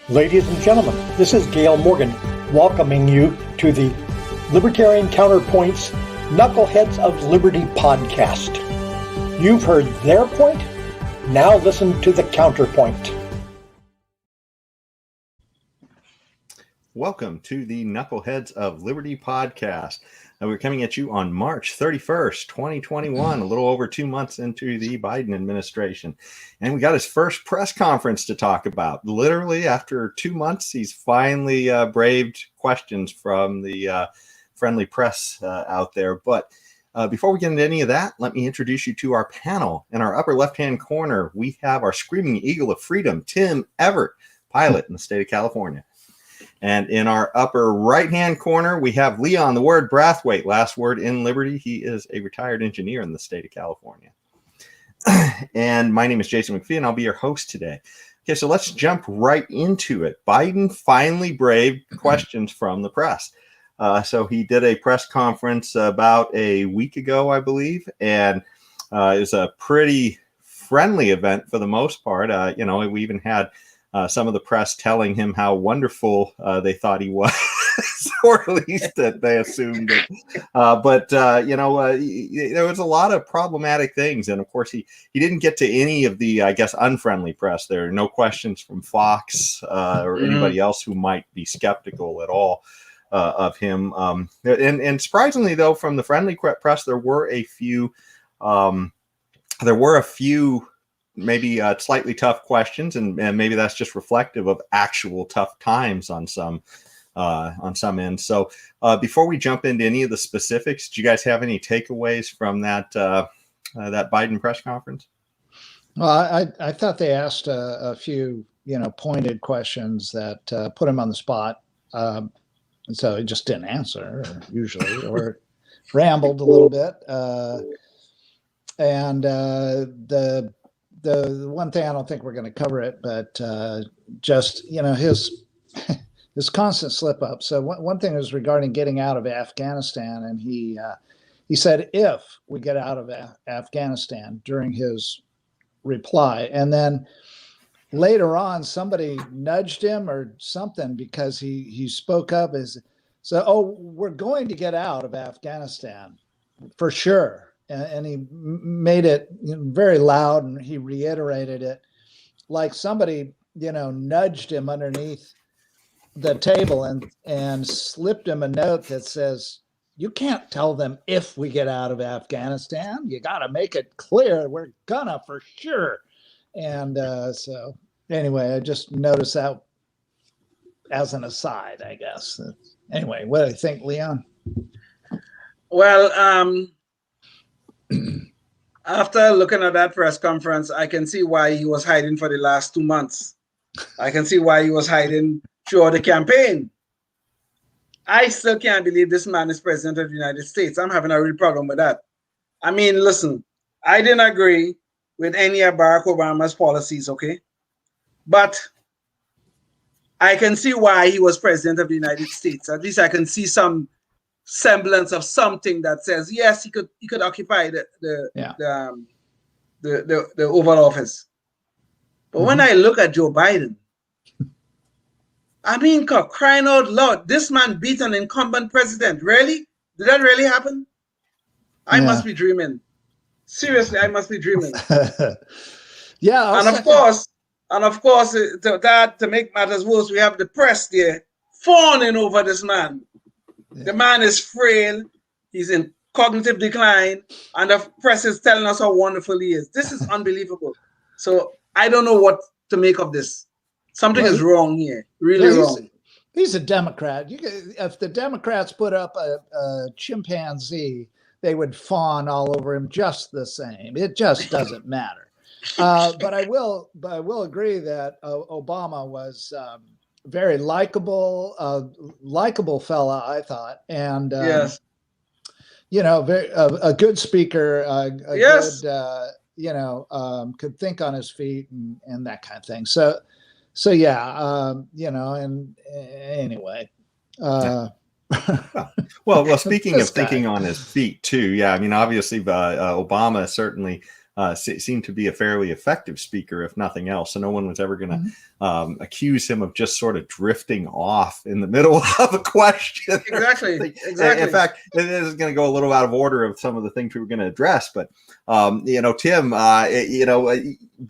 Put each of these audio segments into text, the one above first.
Ladies and gentlemen, this is Gail Morgan welcoming you to the Libertarian Counterpoint's Knuckleheads of Liberty podcast. You've heard their point, now listen to the counterpoint. Welcome to the Knuckleheads of Liberty podcast. We're coming at you on March 31st, 2021, a little over 2 months into the Biden administration. And we got his first press conference to talk about. Literally, after 2 months, he's finally braved questions from the friendly press out there. But before we get into any of that, let me introduce you to our panel. In our upper left-hand corner, we have our screaming eagle of freedom, Tim Everett, pilot in the state of California. And in our upper right-hand corner, we have Leon, the word Brathwaite, last word in Liberty. He is a retired engineer in the state of California. And my name is Jason McPhee, and I'll be your host today. Okay, so let's jump right into it. Biden finally braved questions from the press. So he did a press conference about a week ago, I believe, and it was a pretty friendly event for the most part. We even had some of the press telling him how wonderful they thought he was, or at least that they assumed it. There was a lot of problematic things. And of course, he didn't get to any of the, I guess, unfriendly press. There are no questions from Fox or anybody else who might be skeptical at all of him. And surprisingly, though, from the friendly press, there were a few maybe slightly tough questions, and maybe that's just reflective of actual tough times on some ends. So before we jump into any of the specifics, do you guys have any takeaways from that Biden press conference? Well, I thought they asked a few pointed questions that put him on the spot, and so he just didn't answer usually, or rambled a little bit. The one thing, I don't think we're going to cover it, but just his constant slip up. So one thing was regarding getting out of Afghanistan, and he said if we get out of Afghanistan during his reply, and then later on somebody nudged him or something because he spoke up we're going to get out of Afghanistan for sure. And he made it very loud, and he reiterated it like somebody, nudged him underneath the table and slipped him a note that says, you can't tell them if we get out of Afghanistan. You got to make it clear we're gonna for sure. And so anyway, I just noticed that as an aside, I guess. Anyway, what do you think, Leon? Well, after looking at that press conference, I can see why he was hiding for the last 2 months. I can see why he was hiding throughout the campaign. I still can't believe this man is president of the United States. I'm having a real problem with that. I mean, listen, I didn't agree with any of Barack Obama's policies, okay? But I can see why he was president of the United States. At least I can see some semblance of something that says yes, he could occupy the Oval Office. But when I look at Joe Biden, I mean, crying out loud, this man beat an incumbent president. Really? Did that really happen? I must be dreaming. Seriously, I must be dreaming. Yeah. And of course, to make matters worse, we have the press there fawning over this man. The man is frail, he's in cognitive decline, and the press is telling us how wonderful he is. This is unbelievable. So I don't know what to make of this. Something is wrong here, really wrong. He's a Democrat. If the Democrats put up a chimpanzee, they would fawn all over him just the same. It just doesn't matter. But I will agree that Obama was very likable fella, I thought, and yes, a good speaker, yes, good, could think on his feet and that kind of thing. So yeah, and anyway. Well, speaking of thinking on his feet too, yeah, I mean, obviously, Obama certainly seemed to be a fairly effective speaker, if nothing else. So no one was ever going to accuse him of just sort of drifting off in the middle of a question. Exactly. In fact, this is going to go a little out of order of some of the things we were going to address. But, Tim,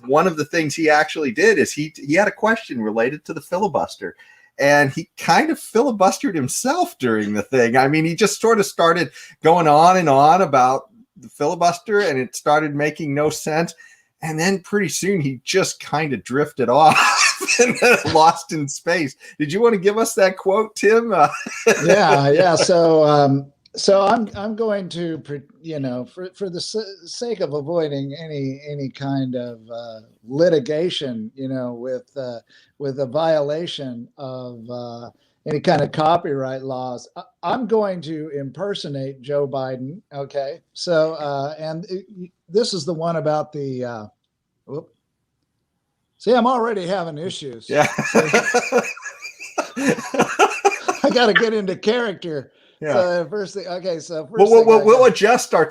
one of the things he actually did is he had a question related to the filibuster. And he kind of filibustered himself during the thing. I mean, he just sort of started going on and on about the filibuster, and it started making no sense. And then pretty soon he just kind of drifted off and lost in space. Did you want to give us that quote, Tim? Yeah. So I'm going to, for the sake of avoiding any kind of litigation, with a violation of any kind of copyright laws, I'm going to impersonate Joe Biden. Okay. So, this is the one about the, see, I'm already having issues. Yeah. I got to get into character. Yeah. So first thing, okay. So first we'll adjust our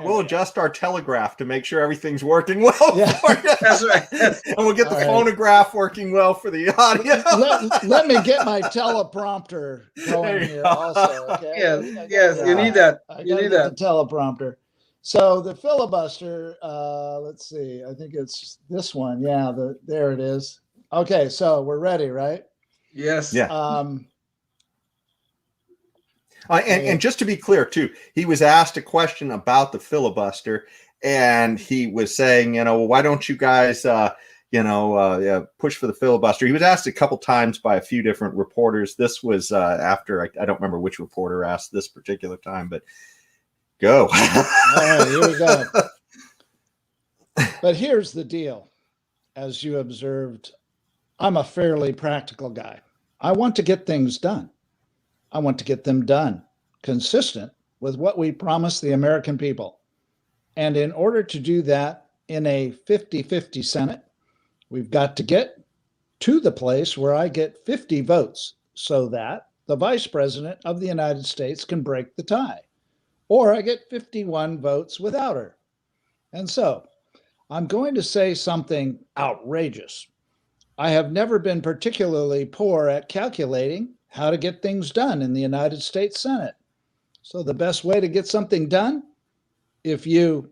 we'll adjust our telegraph to make sure everything's working well. Yeah. For you. That's right. And we'll get the phonograph working well for the audio. Let me get my teleprompter going here also. Okay. Yes, you need that. You need that. The teleprompter. So the filibuster. Let's see. I think it's this one. Yeah. There it is. Okay. So we're ready, right? Yes. Yeah. And just to be clear, too, he was asked a question about the filibuster, and he was saying, why don't you guys, push for the filibuster? He was asked a couple times by a few different reporters. This was after, I don't remember which reporter asked this particular time, but go. All right, here we go. But here's the deal. As you observed, I'm a fairly practical guy. I want to get things done. I want to get them done consistent with what we promised the American people. And in order to do that in a 50-50 Senate, we've got to get to the place where I get 50 votes so that the Vice President of the United States can break the tie, or I get 51 votes without her. And so I'm going to say something outrageous. I have never been particularly poor at calculating how to get things done in the United States Senate. So the best way to get something done, if you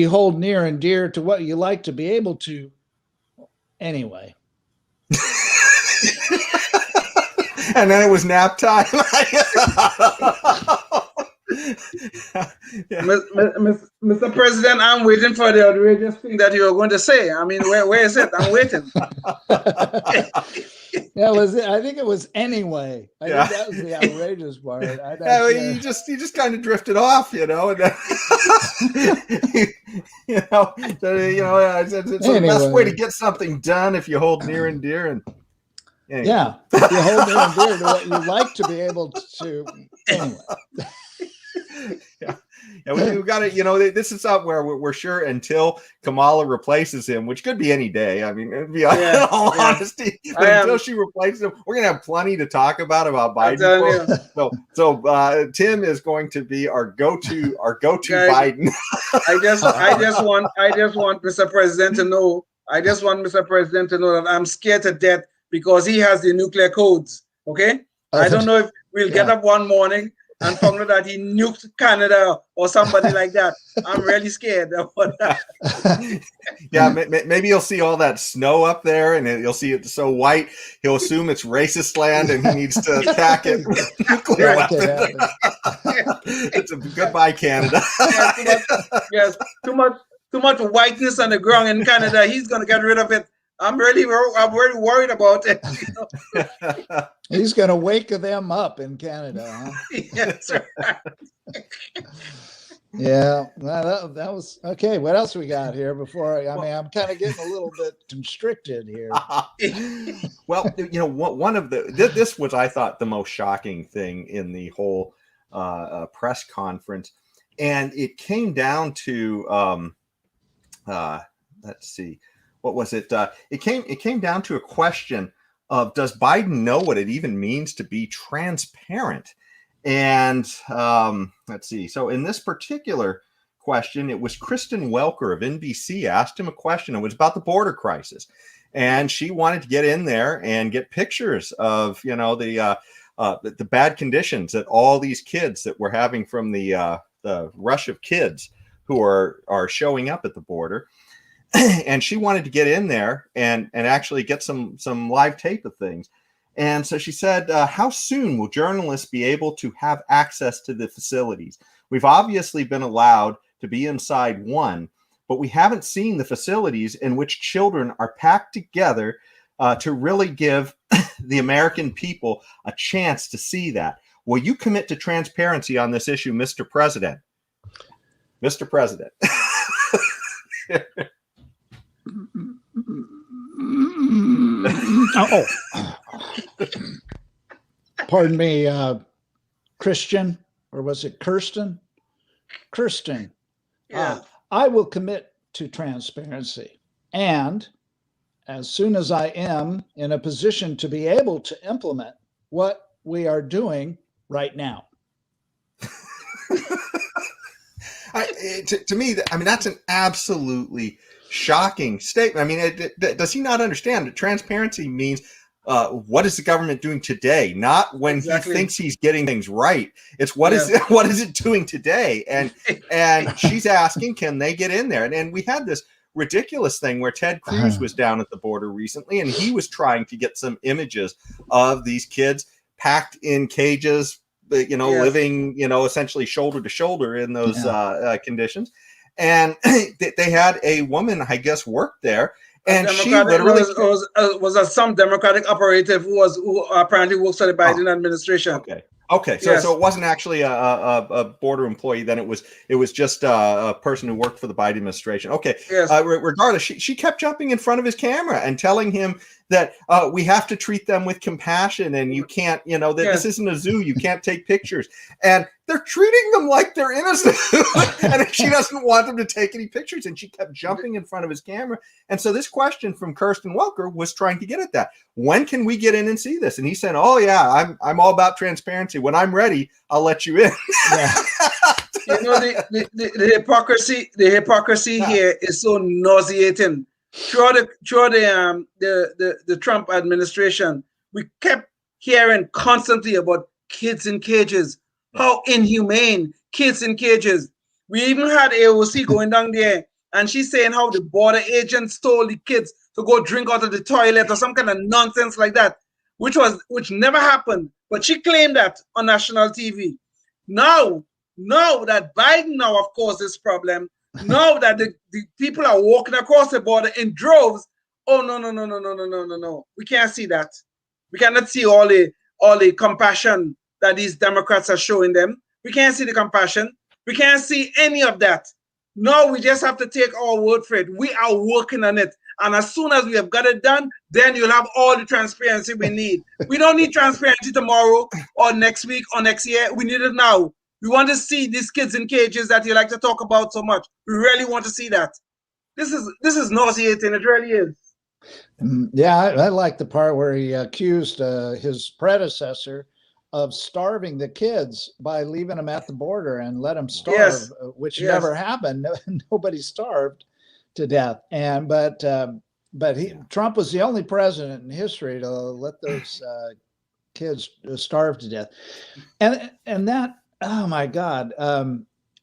hold near and dear to what you like to be able to, anyway. And then it was nap time. Yeah. Mr. President, I'm waiting for the outrageous thing that you're going to say. I mean, where is it? I'm waiting. I think it was anyway. I think that was the outrageous part. You just kind of drifted off, and then, it's the best way to get something done if you hold near and dear. And anyway. Yeah, if you hold near and dear to what you like to be able to. Anyway. Yeah, we got to, this is up where we're sure until Kamala replaces him, which could be any day. I mean, in all honesty, until she replaces him, we're gonna have plenty to talk about Biden. So Tim is going to be our go-to guys, Biden. I just want Mr. President to know. I just want Mr. President to know that I'm scared to death because he has the nuclear codes. Okay, I don't know if we'll get up one morning and found out that he nuked Canada or somebody like that. I'm really scared about that. Yeah, maybe you'll see all that snow up there, and you'll see it so white, he'll assume it's racist land, and he needs to attack it with nuclear weapons. It's a goodbye, Canada. Too much whiteness on the ground in Canada. He's going to get rid of it. I'm very worried about it. He's going to wake them up in Canada. Huh? Yes, right. Yeah, that was okay. What else we got here before? I'm kind of getting a little bit constricted here. Well, one of this was, I thought, the most shocking thing in the whole press conference, and it came down to let's see. What was it? It came down to a question of, does Biden know what it even means to be transparent? And let's see. So in this particular question. It was Kristen Welker of NBC asked him a question. It was about the border crisis, and she wanted to get in there and get pictures of, you know, the bad conditions that all these kids that we're having from the rush of kids who are showing up at the border. And she wanted to get in there and actually get some live tape of things. And so she said, how soon will journalists be able to have access to the facilities? We've obviously been allowed to be inside one, but we haven't seen the facilities in which children are packed together to really give the American people a chance to see that. Will you commit to transparency on this issue, Mr. President? Mr. President. Oh, pardon me, Christian, or was it Kirsten? Kirsten. Yeah. I will commit to transparency. And as soon as I am in a position to be able to implement what we are doing right now. To me, I mean, that's an absolutely shocking statement. I mean, does he not understand that transparency means what is the government doing today, not when he thinks he's getting things right? It's what is it doing today? And she's asking, can they get in there? And we had this ridiculous thing where Ted Cruz was down at the border recently, and he was trying to get some images of these kids packed in cages, you know, living, you know, essentially shoulder to shoulder in those conditions. And they had a woman, I guess, worked there, and she literally was some Democratic operative who apparently works for the Biden administration. Okay. So it wasn't actually a border employee. Then it was just a person who worked for the Biden administration. Okay. Yes. Regardless, she kept jumping in front of his camera and telling him that we have to treat them with compassion, and you can't, you know, that this isn't a zoo. You can't take pictures, and they're treating them like they're innocent. And she doesn't want them to take any pictures, and she kept jumping in front of his camera. And so this question from Kristen Welker was trying to get at that. When can we get in and see this? And he said, "Oh yeah, I'm all about transparency. When I'm ready, I'll let you in." You know, the hypocrisy here is so nauseating. Throughout the Trump administration, we kept hearing constantly about kids in cages. How inhumane, kids in cages. We even had AOC going down there, and she's saying how the border agents stole the kids to go drink out of the toilet or some kind of nonsense like that, which never happened. But she claimed that on national TV. Now that Biden now, of course, this problem. Now that the people are walking across the border in droves. Oh no. We can't see that. We cannot see all the compassion that these Democrats are showing them. We can't see the compassion. We can't see any of that. No, we just have to take our word for it. We are working on it. And as soon as we have got it done, then you'll have all the transparency we need. We don't need transparency tomorrow or next week or next year. We need it now. We want to see these kids in cages that you like to talk about so much. We really want to see that. This is nauseating. It really is. Yeah, I like the part where he accused his predecessor of starving the kids by leaving them at the border and let them starve, which never happened. Nobody starved to death. But Trump was the only president in history to let those kids starve to death, and that. Oh my God.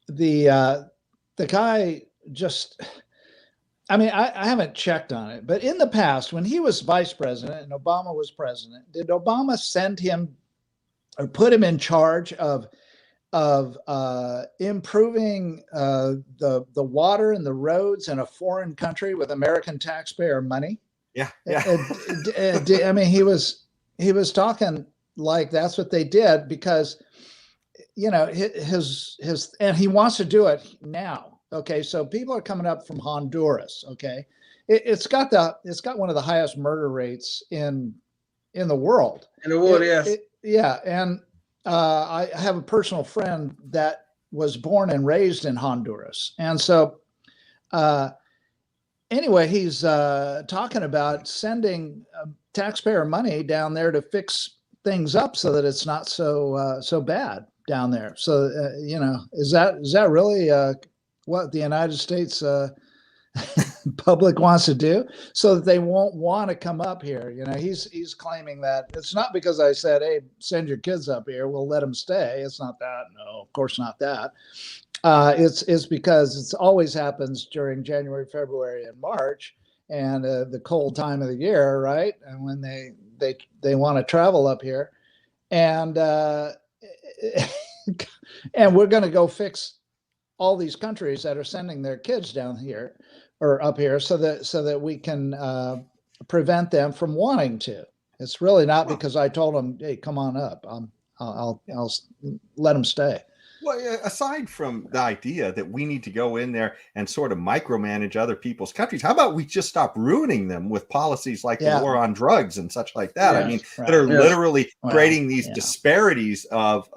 The guy just, I mean, I haven't checked on it, but in the past, when he was vice president and Obama was president, did Obama send him or put him in charge of improving the water and the roads in a foreign country with American taxpayer money? Yeah. I mean, he was talking like that's what they did because, you know, his and he wants to do it now. Okay, so people are coming up from Honduras. Okay, it's got one of the highest murder rates in the world. In the world, yes. And I have a personal friend that was born and raised in Honduras, and so anyway, he's talking about sending taxpayer money down there to fix things up so that it's not so bad down there. So, you know, is that really what the United States public wants to do, so that they won't want to come up here. He's claiming that it's not because I said, hey, send your kids up here, we'll let them stay. It's not that. No, of course not that. It's because it's always happens during January, February, and March, and the cold time of the year, right? And when they want to travel up here, and and we're going to go fix all these countries that are sending their kids down here or up here, so that we can prevent them from wanting to. It's really not because I told them, hey, come on up. I'll let them stay. Well, aside from the idea that we need to go in there and sort of micromanage other people's countries, how about we just stop ruining them with policies like the war on drugs and such like that? Yes, I mean, right. that are literally Well, creating these disparities of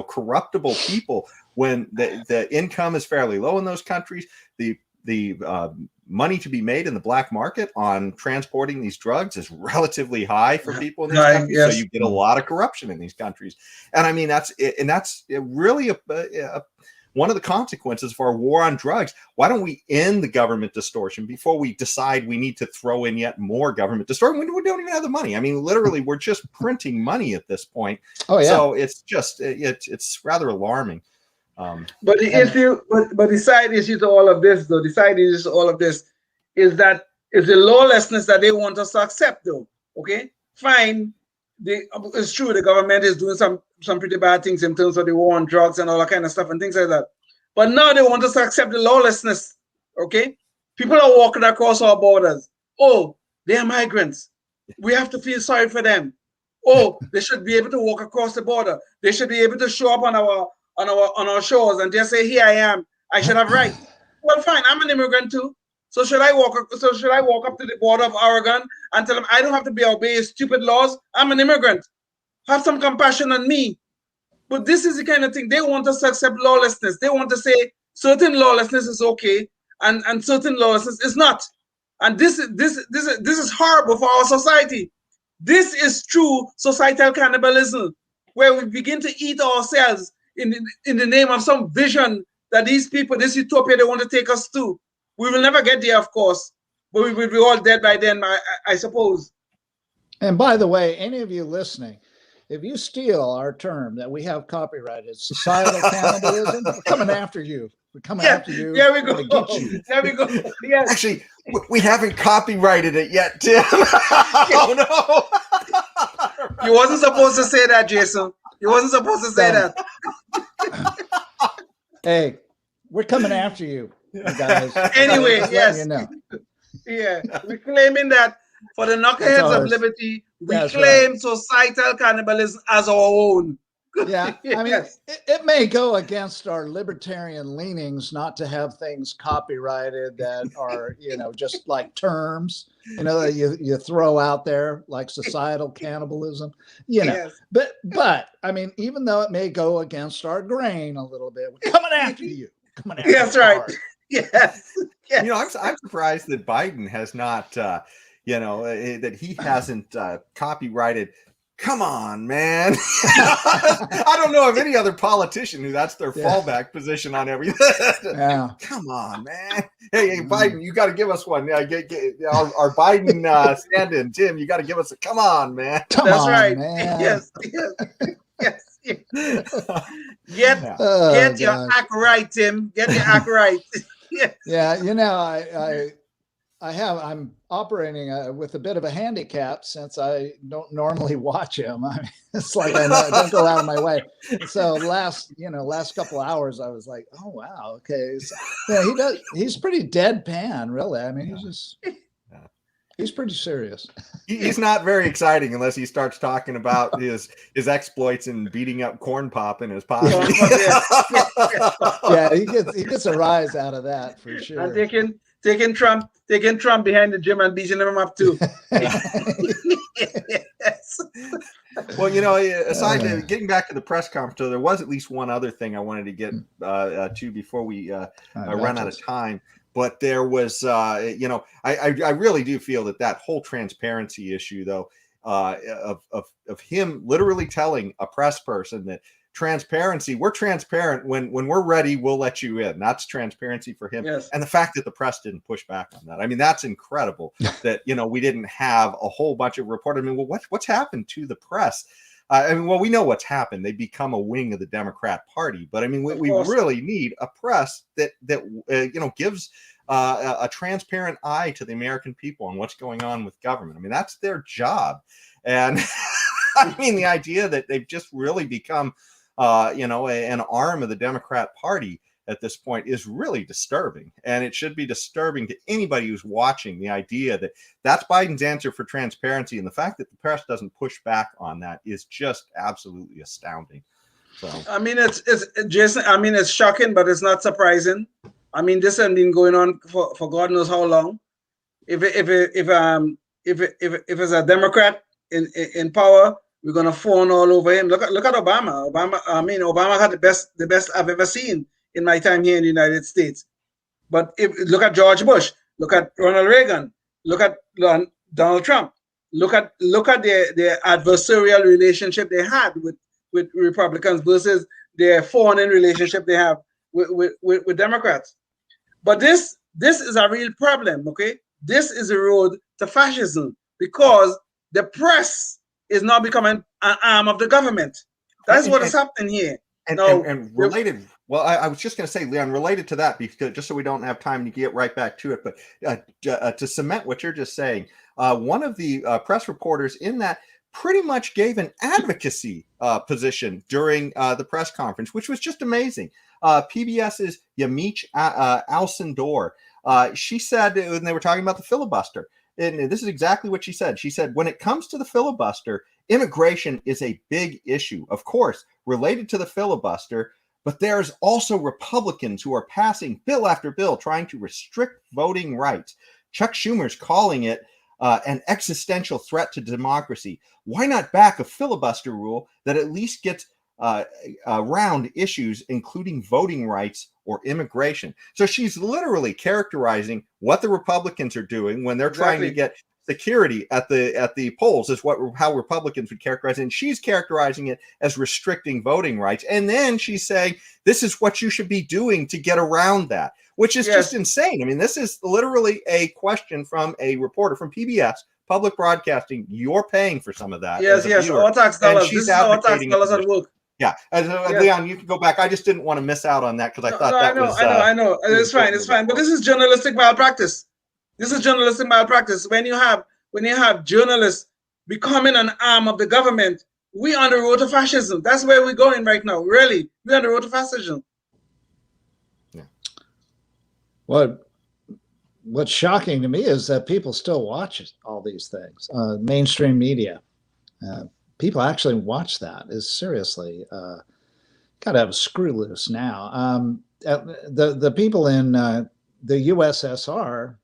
corruptible people when the income is fairly low in those countries. The money to be made in the black market on transporting these drugs is relatively high for people in these countries. Yes. So you get a lot of corruption in these countries. And I mean, that's really one of the consequences of our war on drugs. Why don't we end the government distortion before we decide we need to throw in yet more government distortion? We don't even have the money. I mean, literally, we're just printing money at this point. Oh, yeah. So it's just, it's rather alarming. But the side issue to all of this, though, is that is the lawlessness that they want us to accept, though. Okay, fine. It's true the government is doing some pretty bad things in terms of the war on drugs and all that kind of stuff and things like that. But now they want us to accept the lawlessness. Okay, people are walking across our borders. Oh, they are migrants. We have to feel sorry for them. Oh, they should be able to walk across the border. They should be able to show up on our shores and just say, here I am, I should have rights. Well, fine, I'm an immigrant too. So should I walk up to the border of Oregon and tell them I don't have to obey stupid laws? I'm an immigrant. Have some compassion on me. But this is the kind of thing they want us to accept lawlessness. They want to say certain lawlessness is okay and certain lawlessness is not. And this is horrible for our society. This is true societal cannibalism, where we begin to eat ourselves in the name of some vision that these people, this utopia, they want to take us to. We will never get there, of course, but we will be all dead by then, I suppose. And by the way, any of you listening, if you steal our term that we have copyrighted, societal cannibalism, we're coming after you. We're coming after you. There we go. Get you. There we go. Yes. Actually, we haven't copyrighted it yet, Tim. Oh, no. You wasn't supposed to say that, Jason. You wasn't supposed to say that. Hey, we're coming after you, guys. Anyway, yes. You know. Yeah, we're claiming that for the Knuckleheads of Liberty, we claim societal cannibalism as our own. Yeah, I mean, it may go against our libertarian leanings not to have things copyrighted that are, just like terms, that you throw out there, like societal cannibalism, Yes. But I mean, even though it may go against our grain a little bit, we're coming after you. Coming after That's right. Yes. I'm surprised that Biden has not, that he hasn't copyrighted. Come on, man. I don't know of any other politician who that's their fallback position on everything. Yeah. Come on, man. Hey, Biden, you got to give us one. Our Biden stand-in, Tim, you got to give us a come on, man. That's right. Man. Yes. Get your act right, Tim. Get your act right. Yeah, I'm operating with a bit of a handicap since I don't normally watch him. I mean, it's like I don't go out of my way. So last couple of hours, I was like, oh wow, okay. So, he's pretty deadpan, really. I mean, he's pretty serious. He's not very exciting unless he starts talking about his exploits and beating up Corn Pop in his pocket. Yeah, he gets a rise out of that for sure. And taking Trump behind the gym and beating him up too. Yes. Well, aside from getting back to the press conference, there was at least one other thing I wanted to get to before we run out of time. But there was, I really do feel that whole transparency issue, though, of him literally telling a press person that transparency. We're transparent when we're ready, we'll let you in. That's transparency for him. Yes. And the fact that the press didn't push back on that. I mean, that's incredible that, we didn't have a whole bunch of reporters. I mean, well, what's happened to the press? We know what's happened. They become a wing of the Democrat Party. But I mean, we really need a press that gives a transparent eye to the American people on what's going on with government. I mean, that's their job. And I mean, the idea that they've just really become, an arm of the Democrat Party at this point is really disturbing. And it should be disturbing to anybody who's watching, the idea that that's Biden's answer for transparency. And the fact that the press doesn't push back on that is just absolutely astounding. So, I mean, it's Jason, I mean, it's shocking, but it's not surprising. I mean, this has been going on for God knows how long. If it's a Democrat in power, we're gonna fawn all over him. Look at Obama. Obama had the best I've ever seen in my time here in the United States. But look at George Bush, look at Ronald Reagan, look at Donald Trump, look at their adversarial relationship they had with Republicans versus their fawning relationship they have with Democrats. But this is a real problem, okay? This is a road to fascism because the press is now becoming an arm of the government. That's what is happening here. And related, well, I was just going to say, Leon, related to that, because just so we don't have time to get right back to it, but to cement what you're just saying, one of the press reporters in that pretty much gave an advocacy position during the press conference, which was just amazing. PBS's Yamiche Alcindor, she said, when they were talking about the filibuster, and this is exactly what she said. She said, when it comes to the filibuster, immigration is a big issue, of course, related to the filibuster, but there's also Republicans who are passing bill after bill trying to restrict voting rights. Chuck Schumer's calling it an existential threat to democracy. Why not back a filibuster rule that at least gets around issues including voting rights or immigration? So she's literally characterizing what the Republicans are doing when they're trying to get security at the polls, is how Republicans would characterize it. And she's characterizing it as restricting voting rights. And then she's saying, this is what you should be doing to get around that, which is just insane. I mean, this is literally a question from a reporter from PBS, Public Broadcasting. You're paying for some of that. Yes, our tax dollars. This is our tax dollars at work. Yeah. Leon, you can go back. I just didn't want to miss out on that because I thought I know. It's fine. But this is journalistic malpractice. When you have journalists becoming an arm of the government, we on the road to fascism. That's where we're going right now. Really, we're on the road to fascism. Yeah. What's shocking to me is that people still watch all these things. Mainstream media. People actually watch that. Is seriously got to have a screw loose now. The people in the USSR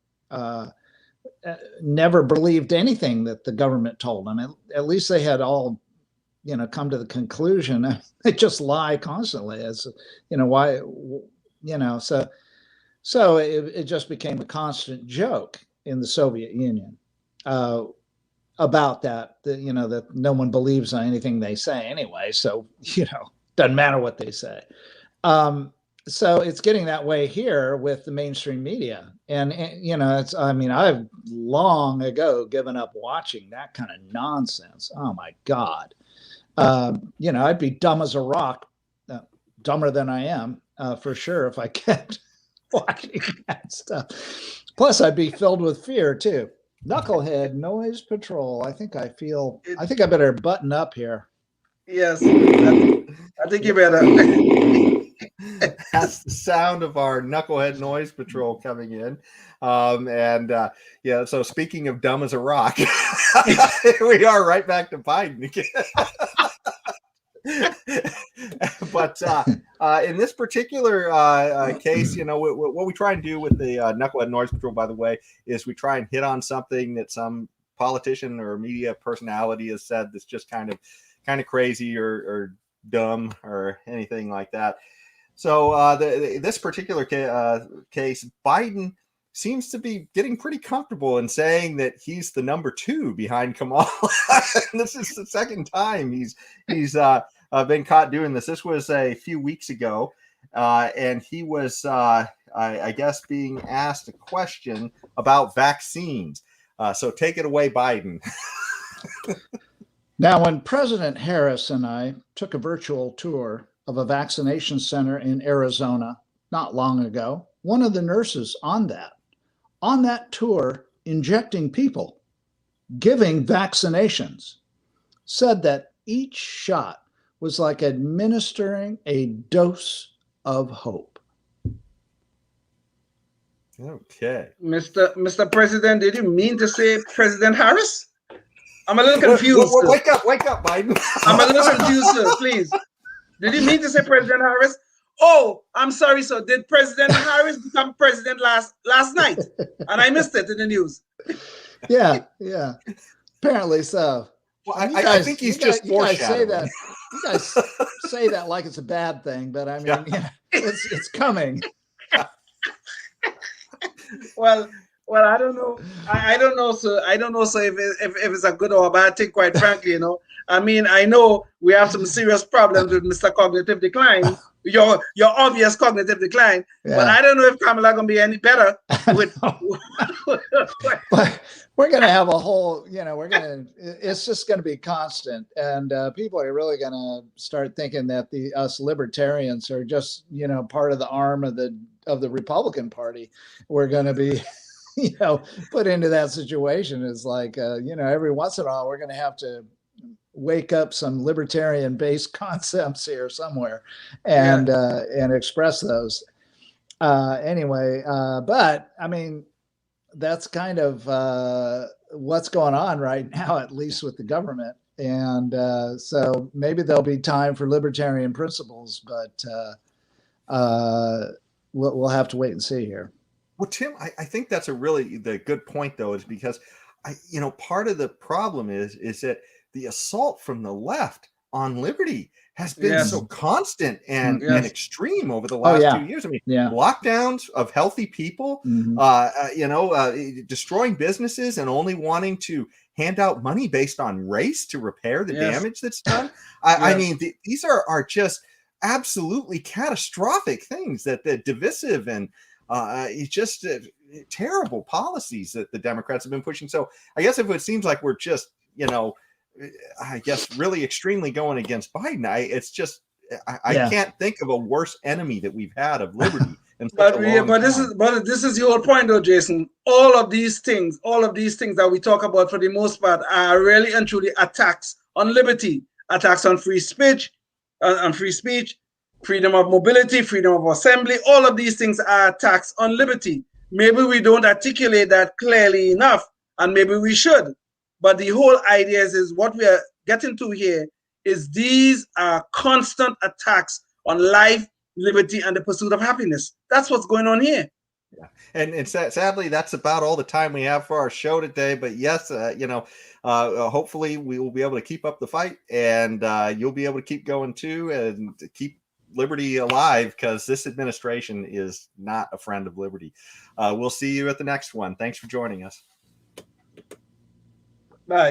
never believed anything that the government told them. At least they had all, come to the conclusion. They just lie constantly. As why, so it just became a constant joke in the Soviet Union. About that no one believes on anything they say anyway. So, doesn't matter what they say. So it's getting that way here with the mainstream media. And I've long ago given up watching that kind of nonsense. Oh my God. I'd be dumb as a rock, dumber than I am, for sure, if I kept watching that stuff. Plus I'd be filled with fear too. Knucklehead Noise Patrol. I think I better button up here. Yes, I think you better. That's the sound of our Knucklehead Noise Patrol coming in. So speaking of dumb as a rock, we are right back to Biden again. But in this particular case, what we try and do with the Knucklehead Noise Patrol, by the way, is we try and hit on something that some politician or media personality has said that's just kind of crazy or dumb or anything like that. So this particular case, Biden seems to be getting pretty comfortable in saying that he's the number 2 behind Kamala. This is the second time he's been caught doing this. This was a few weeks ago, and he was, I guess, being asked a question about vaccines. So take it away, Biden. Now, when President Harris and I took a virtual tour of a vaccination center in Arizona not long ago, one of the nurses on that tour, injecting people, giving vaccinations, said that each shot was like administering a dose of hope. Okay. Mr. President, did you mean to say President Harris? I'm a little confused. Wake up, Biden. I'm a little confused, sir, please. Did you mean to say President Harris? Oh, I'm sorry, sir. Did President Harris become president last night? And I missed it in the news. Yeah. Apparently so. Well, I think he's just foreshadowing. You guys say that like it's a bad thing, but I mean, it's coming. Well, I don't know. I don't know, sir. I don't know, sir, if it's a good or a bad thing, quite frankly, I mean, I know we have some serious problems with Mr. Cognitive Decline, your obvious cognitive decline, but I don't know if Kamala going to be any better with. But we're going to have a whole, it's just going to be constant. And people are really going to start thinking that us libertarians are just, part of the arm of the Republican Party. We're going to be, put into that situation. It's like, every once in a while, we're going to have to wake up some libertarian based concepts here somewhere and express those anyway. But I mean, that's kind of what's going on right now, at least with the government. And so maybe there'll be time for libertarian principles, but we'll have to wait and see here. Well, Tim, I think that's the good point, though, is because part of the problem is that the assault from the left on liberty has been so constant and extreme over the last 2 years. I mean, lockdowns of healthy people, destroying businesses and only wanting to hand out money based on race to repair the damage that's done. I mean, these are just absolutely catastrophic things that divisive and it's just terrible policies that the Democrats have been pushing. So I guess if it seems like we're just, I guess really extremely going against Biden, I can't think of a worse enemy that we've had of liberty. But this is your point, though, Jason. All of these things that we talk about for the most part are really and truly attacks on liberty, attacks on free speech, freedom of mobility, freedom of assembly. All of these things are attacks on liberty. Maybe we don't articulate that clearly enough, and maybe we should. But the whole idea is what we are getting to here is these are constant attacks on life, liberty, and the pursuit of happiness. That's what's going on here. Yeah, and sadly, that's about all the time we have for our show today. But yes, hopefully we will be able to keep up the fight, and you'll be able to keep going too, and to keep liberty alive, because this administration is not a friend of liberty. We'll see you at the next one. Thanks for joining us.